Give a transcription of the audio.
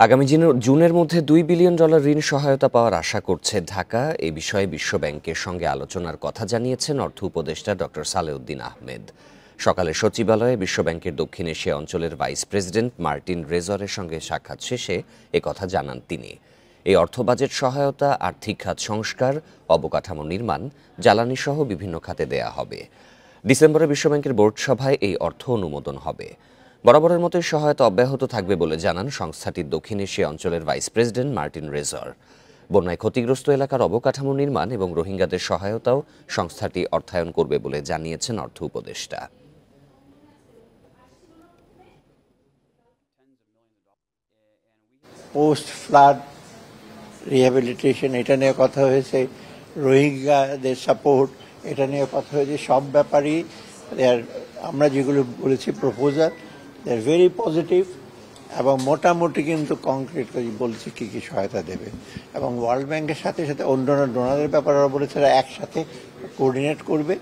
আগামী জুনের মধ্যে $2 বিলিয়ন ঋণ সহায়তা পাওয়ার আশা করছে ঢাকা। এ বিষয়ে বিশ্বব্যাংকের সঙ্গে আলোচনার কথা জানিয়েছেন অর্থ উপদেষ্টা ডক্টর সালেউদ্দিন আহমেদ। সকালে সচিবালয়ে বিশ্বব্যাংকের দক্ষিণ এশিয়া অঞ্চলের ভাইস প্রেসিডেন্ট মার্টিন রেজরের সঙ্গে সাক্ষাৎ শেষে একথা জানান তিনি। এই অর্থ বাজেট সহায়তা আর্থিক খাত সংস্কার, অবকাঠামো নির্মাণ, জ্বালানিসহ বিভিন্ন খাতে দেয়া হবে। ডিসেম্বরে বিশ্বব্যাংকের বোর্ড সভায় এই অর্থ অনুমোদন হবে। বরাবরের মতোই সহায়তা অব্যাহত থাকবে বলে জানান সংস্থাটির দক্ষিণ এশিয়া অঞ্চলের ভাইস প্রেসিডেন্ট মার্টিন রেজর। বন্যায় ক্ষতিগ্রস্ত এলাকার অবকাঠামো নির্মাণ এবং রোহিঙ্গাদের সহায়তাও সংস্থাটি অর্থায়ন করবে বলে জানিয়েছেন অর্থ উপদেষ্টা। পোস্ট ফ্লাড রিহ্যাবিলিটেশন এটা নিয়ে কথা হয়েছে, রোহিঙ্গাদের সাপোর্ট এটা নিয়ে কথা হয়েছে। সব ব্যাপারই আমরা যেগুলো বলেছি proposal they are very positive এবং মোটামুটি কিন্তু কংক্রিট করে বলছে কি কি সহায়তা দেবে। এবং ওয়ার্ল্ড ব্যাংকের সাথে সাথে অন্যান্য ডোনারের ব্যাপারে বলেছে একসাথে কোঅর্ডিনেট করবে।